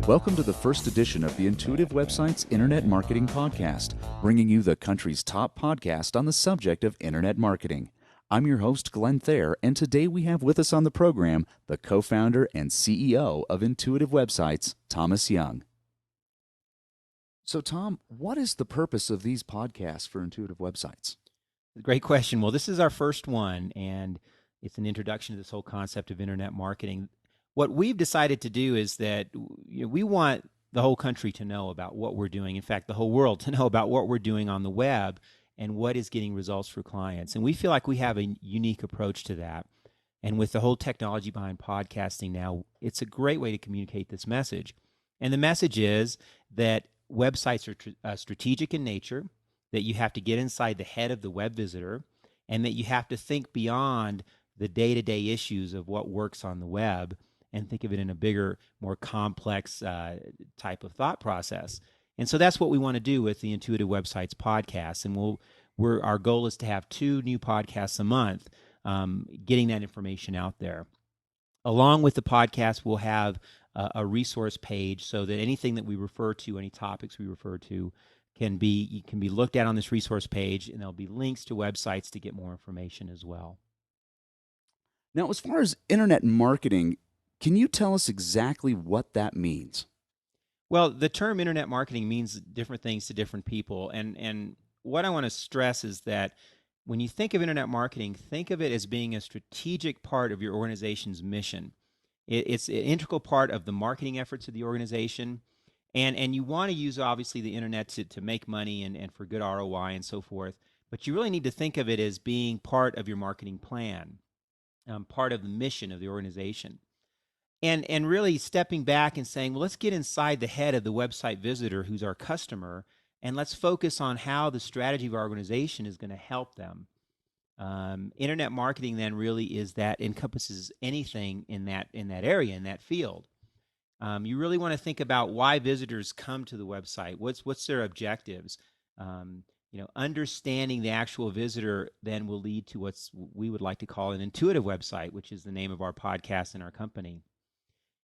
Welcome to the first edition of the Intuitive Websites Internet Marketing Podcast, bringing you the country's top podcast on the subject of internet marketing. I'm your host, Glenn Thayer, and today we have with us on the program the co-founder and CEO of Intuitive Websites, Thomas Young. So, Tom, what is the purpose of these podcasts for Intuitive Websites? Great question. Well, this is our first one, and it's an introduction to this whole concept of internet marketing. What we've decided to do is that we want the whole country to know about what we're doing. In fact, the whole world to know about what we're doing on the web and what is getting results for clients. And we feel like we have a unique approach to that. And with the whole technology behind podcasting now, it's a great way to communicate this message. And the message is that websites are strategic in nature, that you have to get inside the head of the web visitor, and that you have to think beyond the day-to-day issues of what works on the web and think of it in a bigger, more complex type of thought process. And so that's what we want to do with the Intuitive Websites podcast. And our goal is to have 2 new podcasts a month, getting that information out there. Along with the podcast, we'll have a resource page so that anything that we refer to, any topics we refer to, can be looked at on this resource page, and there'll be links to websites to get more information as well. Now, as far as internet marketing, can you tell us exactly what that means? Well, the term internet marketing means different things to different people. And what I want to stress is that when you think of internet marketing, think of it as being a strategic part of your organization's mission. It's an integral part of the marketing efforts of the organization. And you want to use, obviously, the internet to make money and for good ROI and so forth. But you really need to think of it as being part of your marketing plan, part of the mission of the organization. And really stepping back and saying, well, let's get inside the head of the website visitor who's our customer, and let's focus on how the strategy of our organization is going to help them. Internet marketing then really encompasses anything in that area, in that field. You really want to think about why visitors come to the website. What's their objectives? Understanding the actual visitor then will lead to what we would like to call an intuitive website, which is the name of our podcast and our company.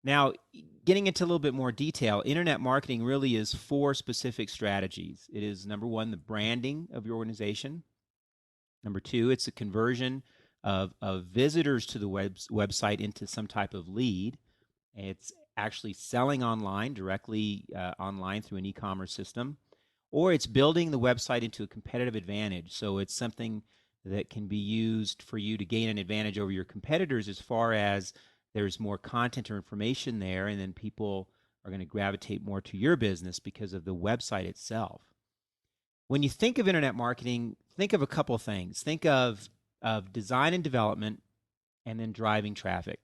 Now, getting into a little bit more detail, internet marketing really is 4 specific strategies. It is, number 1, the branding of your organization. Number 2, it's a conversion of visitors to the website into some type of lead. It's actually selling online, directly online through an e-commerce system. Or it's building the website into a competitive advantage. So it's something that can be used for you to gain an advantage over your competitors as far as there's more content or information there, and then people are going to gravitate more to your business because of the website itself. When you think of internet marketing, think of a couple of things. Think of design and development, and then driving traffic.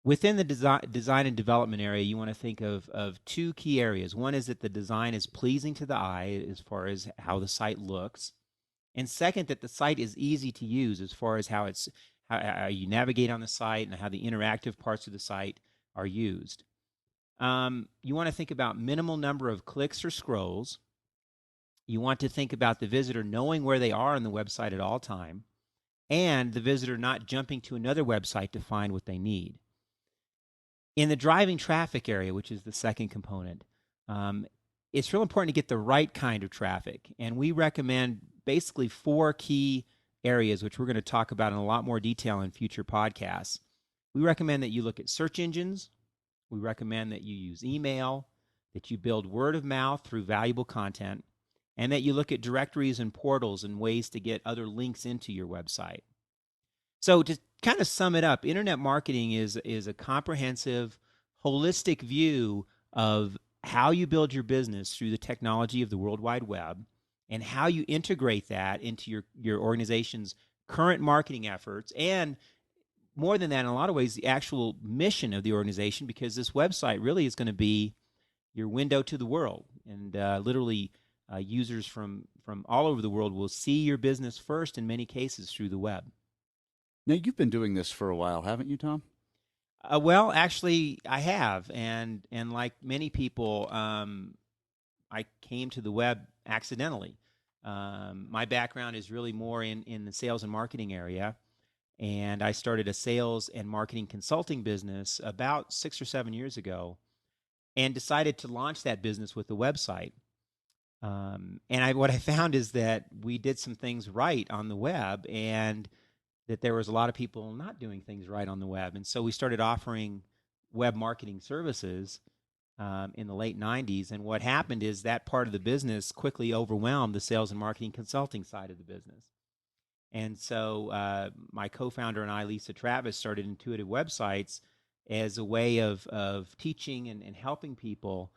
Within the design and development area, you want to think of 2 key areas. One is that the design is pleasing to the eye as far as how the site looks. And second, that the site is easy to use as far as how you navigate on the site and how the interactive parts of the site are used. You want to think about minimal number of clicks or scrolls. You want to think about the visitor knowing where they are on the website at all time, and the visitor not jumping to another website to find what they need. In the driving traffic area, which is the second component, it's real important to get the right kind of traffic. And we recommend basically 4 key areas, which we're going to talk about in a lot more detail in future podcasts. We recommend that you look at search engines. We recommend that you use email, that you build word of mouth through valuable content, and that you look at directories and portals and ways to get other links into your website. So to kind of sum it up, internet marketing is a comprehensive, holistic view of how you build your business through the technology of the World Wide Web, and how you integrate that into your organization's current marketing efforts, and more than that, in a lot of ways, the actual mission of the organization, because this website really is going to be your window to the world. And literally, users from all over the world will see your business first, in many cases, through the web. Now, you've been doing this for a while, haven't you, Tom? Well, actually, I have. And like many people, I came to the web accidentally. My background is really more in the sales and marketing area, and I started a sales and marketing consulting business about 6 or 7 years ago. and decided to launch that business with the website. What I found is that we did some things right on the web, and that there was a lot of people not doing things right on the web. And so we started offering web marketing services in the late 90s. And what happened is that part of the business quickly overwhelmed the sales and marketing consulting side of the business. And so my co-founder and I, Lisa Travis, started Intuitive Websites as a way of teaching and helping people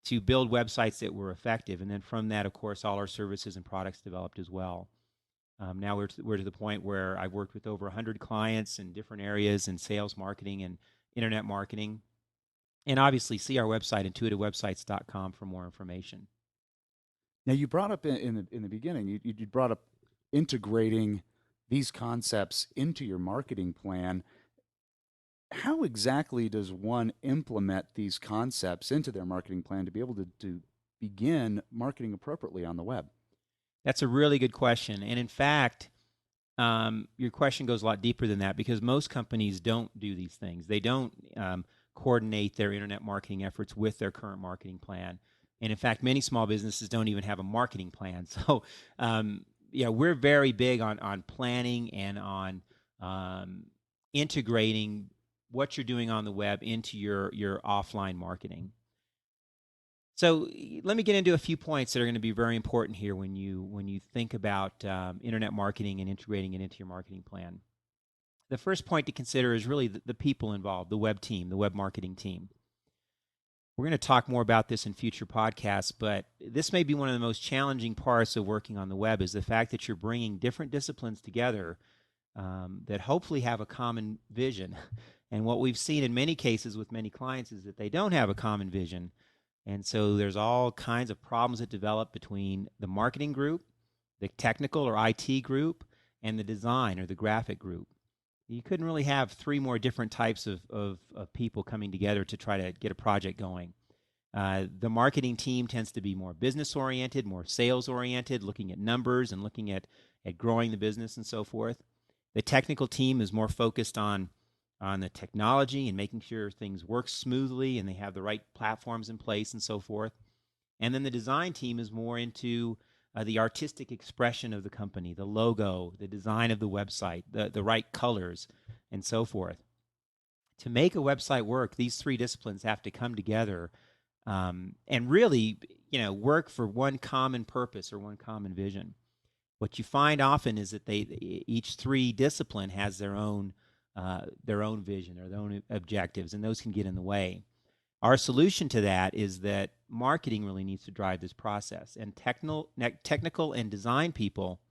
to build websites that were effective. And then from that, of course, all our services and products developed as well. Now we're to the point where I've worked with over 100 clients in different areas in sales, marketing, and internet marketing. And obviously, see our website, intuitivewebsites.com, for more information. Now, you brought up in the beginning, you brought up integrating these concepts into your marketing plan. How exactly does one implement these concepts into their marketing plan to be able to begin marketing appropriately on the web? That's a really good question. And in fact, your question goes a lot deeper than that, because most companies don't do these things. They don't coordinate their internet marketing efforts with their current marketing plan. And in fact, many small businesses don't even have a marketing plan. So, we're very big on planning and on integrating what you're doing on the web into your offline marketing. So let me get into a few points that are going to be very important here when you think about internet marketing and integrating it into your marketing plan. The first point to consider is really the people involved, the web team, the web marketing team. We're going to talk more about this in future podcasts, but this may be one of the most challenging parts of working on the web, is the fact that you're bringing different disciplines together that hopefully have a common vision. And what we've seen in many cases with many clients is that they don't have a common vision. And so there's all kinds of problems that develop between the marketing group, the technical or IT group, and the design or the graphic group. You couldn't really have three more different types of people coming together to try to get a project going. The marketing team tends to be more business-oriented, more sales-oriented, looking at numbers and looking at growing the business and so forth. The technical team is more focused on the technology and making sure things work smoothly and they have the right platforms in place and so forth. And then the design team is more into the artistic expression of the company, the logo, the design of the website, the right colors, and so forth. To make a website work, these three disciplines have to come together and really, work for one common purpose or one common vision. What you find often is that each three discipline has their own vision or their own objectives, and those can get in the way. Our solution to that is that marketing really needs to drive this process, and technical and design people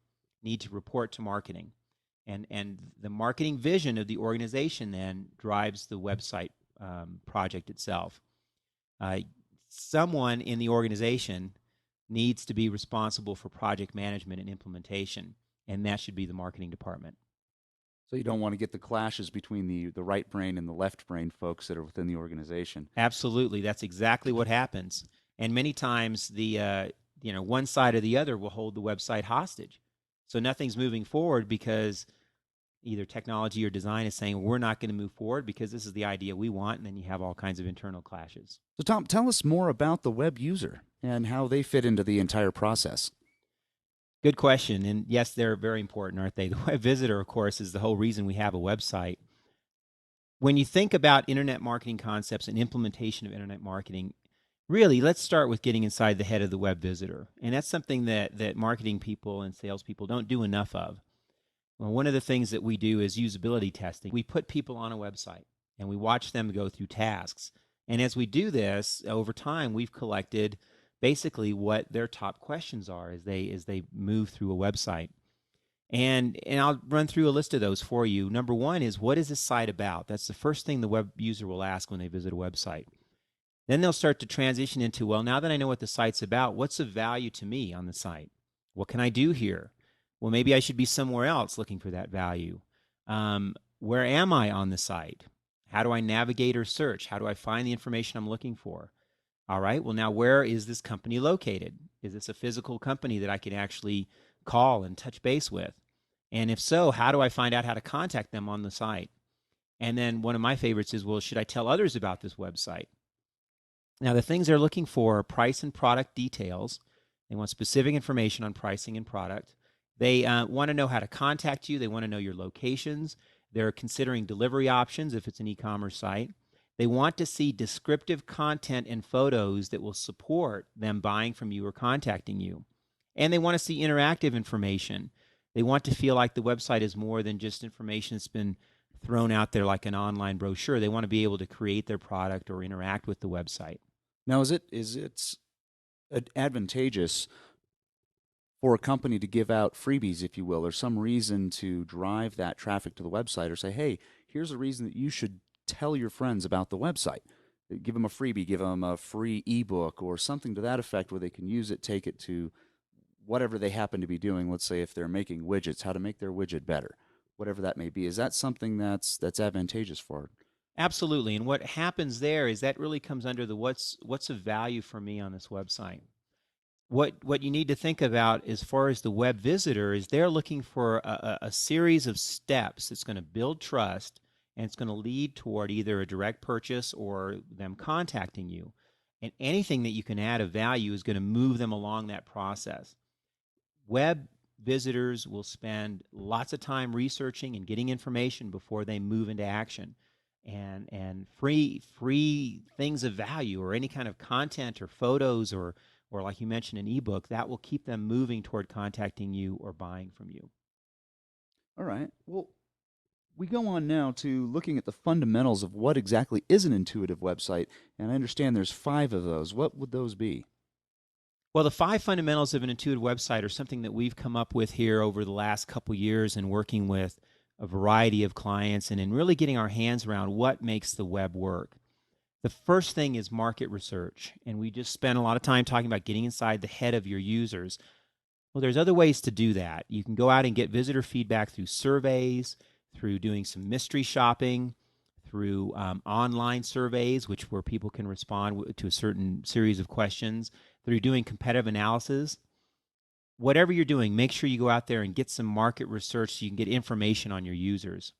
need to report to marketing, and the marketing vision of the organization then drives the website project itself. Someone in the organization needs to be responsible for project management and implementation, and that should be the marketing department. So you don't want to get the clashes between the right brain and the left brain folks that are within the organization. Absolutely, that's exactly what happens. And many times the one side or the other will hold the website hostage. So nothing's moving forward because either technology or design is saying we're not going to move forward because this is the idea we want, and then you have all kinds of internal clashes. So Tom, tell us more about the web user and how they fit into the entire process. Good question. And yes, they're very important, aren't they? The web visitor, of course, is the whole reason we have a website. When you think about internet marketing concepts and implementation of internet marketing, really, let's start with getting inside the head of the web visitor. And that's something that marketing people and salespeople don't do enough of. Well, one of the things that we do is usability testing. We put people on a website and we watch them go through tasks. And as we do this, over time, we've collected basically what their top questions are as they move through a website. And I'll run through a list of those for you. Number one is, what is this site about? That's the first thing the web user will ask when they visit a website. Then they'll start to transition into, well, now that I know what the site's about, what's of value to me on the site? What can I do here? Well, maybe I should be somewhere else looking for that value. Where am I on the site? How do I navigate or search? How do I find the information I'm looking for? All right, well, now where is this company located? Is this a physical company that I can actually call and touch base with? And if so, how do I find out how to contact them on the site? And then one of my favorites is, well, should I tell others about this website? Now, the things they're looking for are price and product details. They want specific information on pricing and product. They want to know how to contact you. They want to know your locations. They're considering delivery options if it's an e-commerce site. They want to see descriptive content and photos that will support them buying from you or contacting you. And they want to see interactive information. They want to feel like the website is more than just information that's been thrown out there like an online brochure. They want to be able to create their product or interact with the website. Now, is it advantageous for a company to give out freebies, if you will, or some reason to drive that traffic to the website, or say, hey, here's a reason that you should tell your friends about the website? Give them a freebie, give them a free ebook or something to that effect where they can use it, take it to whatever they happen to be doing. Let's say if they're making widgets, how to make their widget better, whatever that may be. Is that something that's advantageous for it? Absolutely. And what happens there is that really comes under the what's of value for me on this website. What you need to think about as far as the web visitor is they're looking for a series of steps that's going to build trust and it's going to lead toward either a direct purchase or them contacting you. And anything that you can add of value is going to move them along that process. Web visitors will spend lots of time researching and getting information before they move into action. And free things of value or any kind of content or photos or like you mentioned, an ebook, that will keep them moving toward contacting you or buying from you. All right. Well, we go on now to looking at the fundamentals of what exactly is an intuitive website, and I understand there's 5 of those. What would those be? Well, the 5 fundamentals of an intuitive website are something that we've come up with here over the last couple years in working with a variety of clients and in really getting our hands around what makes the web work. The first thing is market research, and we just spent a lot of time talking about getting inside the head of your users. Well, there's other ways to do that. You can go out and get visitor feedback through surveys, through doing some mystery shopping, through online surveys, where people can respond to a certain series of questions, through doing competitive analysis. Whatever you're doing, make sure you go out there and get some market research so you can get information on your users.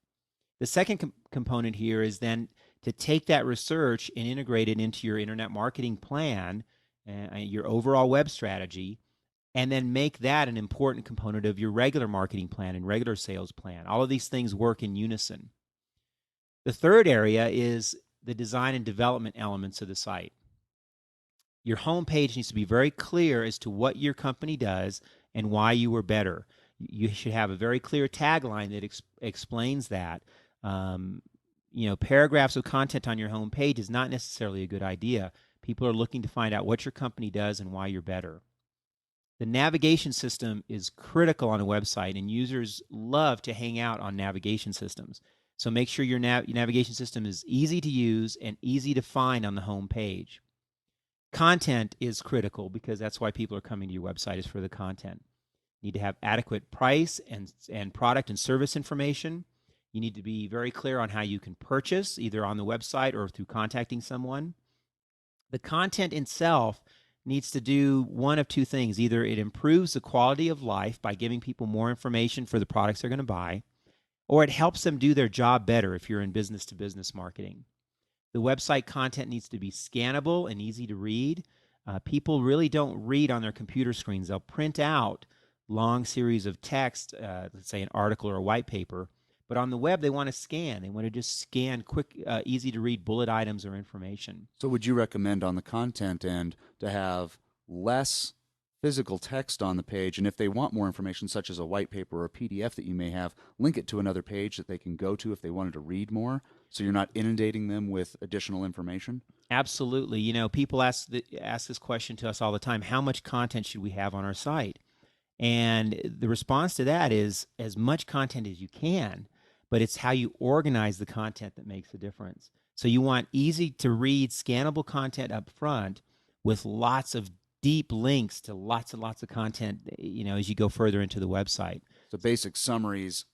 The second component here is then to take that research and integrate it into your internet marketing plan, your overall web strategy, and then make that an important component of your regular marketing plan and regular sales plan. All of these things work in unison. The third area is the design and development elements of the site. Your homepage needs to be very clear as to what your company does and why you are better. You should have a very clear tagline that explains that. Paragraphs of content on your homepage is not necessarily a good idea. People are looking to find out what your company does and why you're better. The navigation system is critical on a website, and users love to hang out on navigation systems. So make sure your navigation system is easy to use and easy to find on the home page. Content is critical because that's why people are coming to your website, is for the content. You need to have adequate price and product and service information. You need to be very clear on how you can purchase, either on the website or through contacting someone. The content itself needs to do one of two things. Either it improves the quality of life by giving people more information for the products they're going to buy, or it helps them do their job better if you're in business-to-business marketing. The website content needs to be scannable and easy to read. People really don't read on their computer screens. They'll print out long series of text, let's say an article or a white paper, but on the web they want to scan. They want to just scan quick, easy to read bullet items or information. So would you recommend on the content end to have less physical text on the page, and if they want more information such as a white paper or a PDF that you may have, link it to another page that they can go to if they wanted to read more, so you're not inundating them with additional information? Absolutely. People ask this question to us all the time: how much content should we have on our site? And the response to that is as much content as you can, but it's how you organize the content that makes a difference. So you want easy to read, scannable content up front with lots of deep links to lots and lots of content, as you go further into the website. So basic summaries.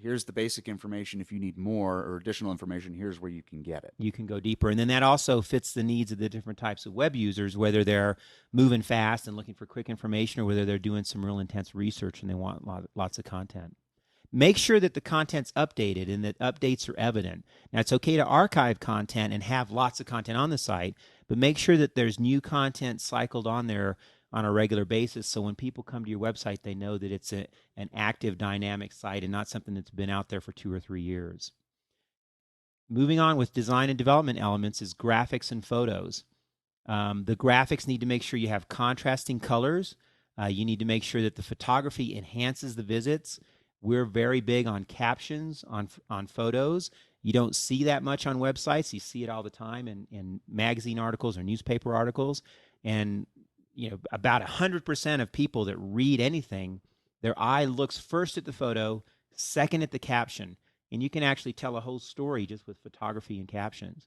Here's the basic information. If you need more or additional information, here's where you can get it. You can go deeper. And then that also fits the needs of the different types of web users, whether they're moving fast and looking for quick information or whether they're doing some real intense research and they want lots of content. Make sure that the content's updated and that updates are evident. Now, it's okay to archive content and have lots of content on the site, but make sure that there's new content cycled on there on a regular basis, so when people come to your website, they know that it's an active, dynamic site and not something that's been out there for 2 or 3 years. Moving on with design and development elements is graphics and photos. The graphics need to make sure you have contrasting colors. You need to make sure that the photography enhances the visits. We're very big on captions on photos. You don't see that much on websites. You see it all the time in magazine articles or newspaper articles. And about 100% of people that read anything, their eye looks first at the photo, second at the caption. And you can actually tell a whole story just with photography and captions.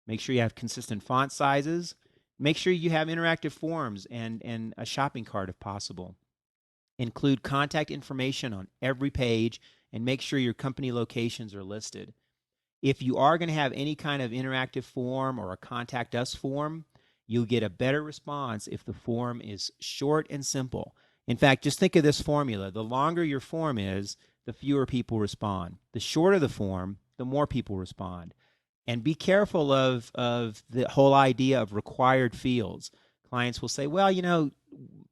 Make sure you have consistent font sizes. Make sure you have interactive forms and a shopping cart if possible. Include contact information on every page and make sure your company locations are listed. If you are going to have any kind of interactive form or a contact us form, you'll get a better response if the form is short and simple. In fact, just think of this formula. The longer your form is, the fewer people respond. The shorter the form, the more people respond. And be careful of the whole idea of required fields. Clients will say, well,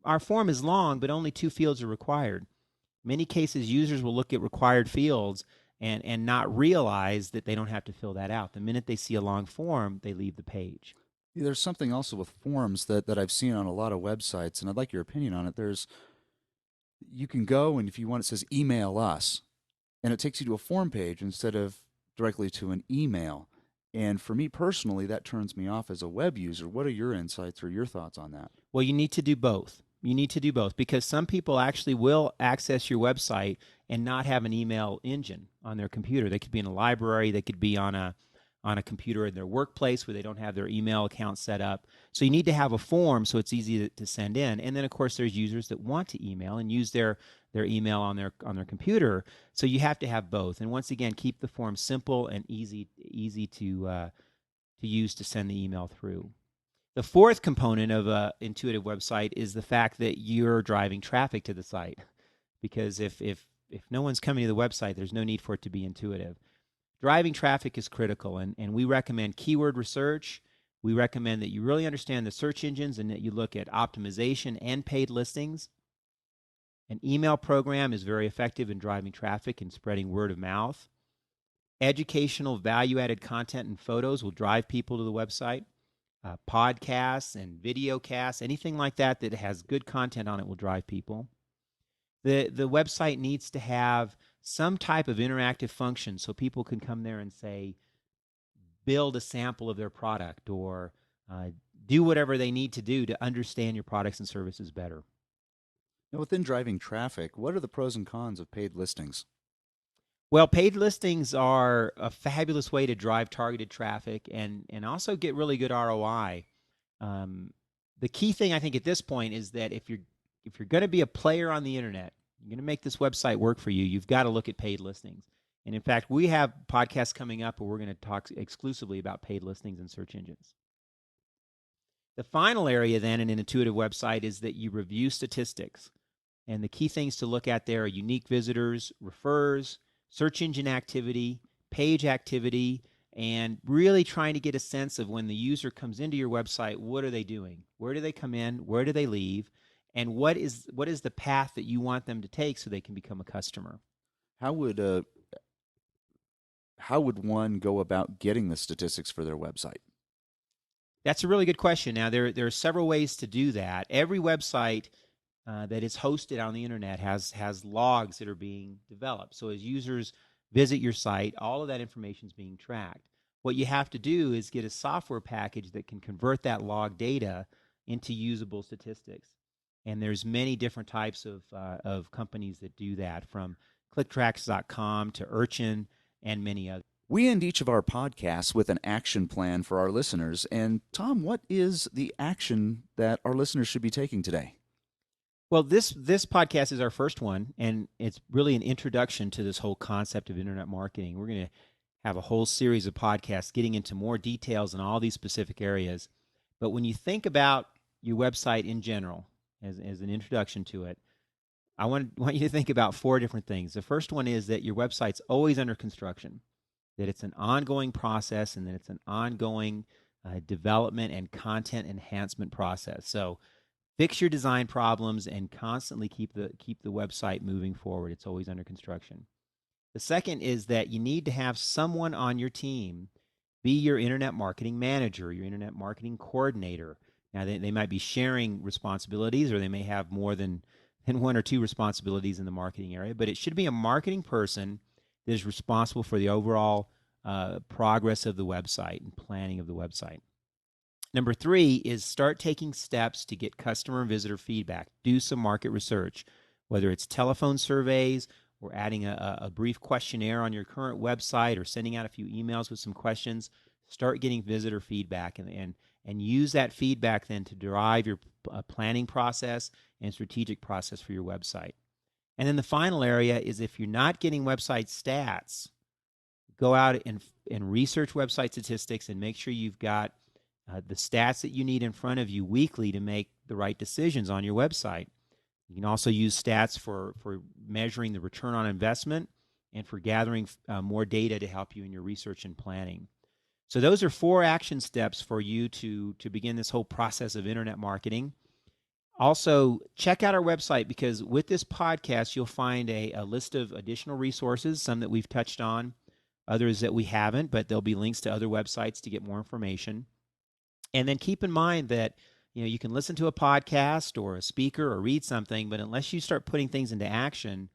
our form is long, but only 2 fields are required. In many cases, users will look at required fields and not realize that they don't have to fill that out. The minute they see a long form, they leave the page. There's something also with forms that I've seen on a lot of websites, and I'd like your opinion on it. You can go, and if you want, it says email us, and it takes you to a form page instead of directly to an email. And for me personally, that turns me off as a web user. What are your insights or your thoughts on that? Well, you need to do both. You need to do both because some people actually will access your website and not have an email engine on their computer. They could be in a library, they could be on a computer in their workplace where they don't have their email account set up. So you need to have a form so it's easy to send in. And then, of course, there's users that want to email and use their email on their computer. So you have to have both. And once again, keep the form simple and easy to use to send the email through. The fourth component of an intuitive website is the fact that you're driving traffic to the site. Because if no one's coming to the website, there's no need for it to be intuitive. Driving traffic is critical, and we recommend keyword research. We recommend that you really understand the search engines and that you look at optimization and paid listings. An email program is very effective in driving traffic and spreading word of mouth. Educational value-added content and photos will drive people to the website. Podcasts and video casts, anything like that has good content on it will drive people. The website needs to have some type of interactive function so people can come there and say, build a sample of their product or do whatever they need to do to understand your products and services better. Now, within driving traffic, what are the pros and cons of paid listings? Well, paid listings are a fabulous way to drive targeted traffic and also get really good ROI. The key thing I think at this point is that if you're going to be a player on the internet, you're going to make this website work for you, you've got to look at paid listings. And in fact, we have podcasts coming up where we're going to talk exclusively about paid listings and search engines. The final area then in an intuitive website is that you review statistics. And the key things to look at there are unique visitors, refers, search engine activity, page activity, and really trying to get a sense of when the user comes into your website, what are they doing? Where do they come in? Where do they leave? And what is the path that you want them to take so they can become a customer? How would one go about getting the statistics for their website? That's a really good question. Now, there are several ways to do that. Every website that is hosted on the internet has logs that are being developed. So as users visit your site, all of that information is being tracked. What you have to do is get a software package that can convert that log data into usable statistics. And there's many different types of companies that do that, from ClickTracks.com to Urchin and many others. We end each of our podcasts with an action plan for our listeners. And Tom, what is the action that our listeners should be taking today? Well, this podcast is our first one, and it's really an introduction to this whole concept of internet marketing. We're going to have a whole series of podcasts getting into more details in all these specific areas. But when you think about your website in general, as an introduction to it, I want you to think about 4 different things. The first one is that your website's always under construction, that it's an ongoing process, and that it's an ongoing development and content enhancement process. So fix your design problems and constantly keep the website moving forward. It's always under construction. The second is that you need to have someone on your team be your internet marketing manager, your internet marketing coordinator. Now, they might be sharing responsibilities, or they may have more than 1 or 2 responsibilities in the marketing area, but it should be a marketing person that is responsible for the overall progress of the website and planning of the website. Number 3 is start taking steps to get customer and visitor feedback. Do some market research, whether it's telephone surveys or adding a brief questionnaire on your current website or sending out a few emails with some questions. Start getting visitor feedback and use that feedback then to drive your planning process and strategic process for your website. And then the final area is, if you're not getting website stats, go out and research website statistics and make sure you've got the stats that you need in front of you weekly to make the right decisions on your website. You can also use stats for measuring the return on investment and for gathering more data to help you in your research and planning. So those are 4 action steps for you to begin this whole process of internet marketing. Also, check out our website, because with this podcast, you'll find a list of additional resources, some that we've touched on, others that we haven't, but there'll be links to other websites to get more information. And then keep in mind that you can listen to a podcast or a speaker or read something, but unless you start putting things into action,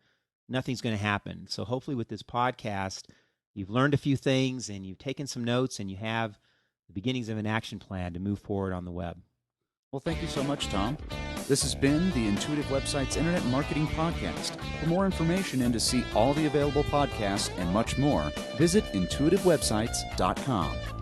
nothing's going to happen. So hopefully with this podcast, you've learned a few things and you've taken some notes and you have the beginnings of an action plan to move forward on the web. Well, thank you so much, Tom. This has been the Intuitive Websites Internet Marketing Podcast. For more information and to see all the available podcasts and much more, visit intuitivewebsites.com.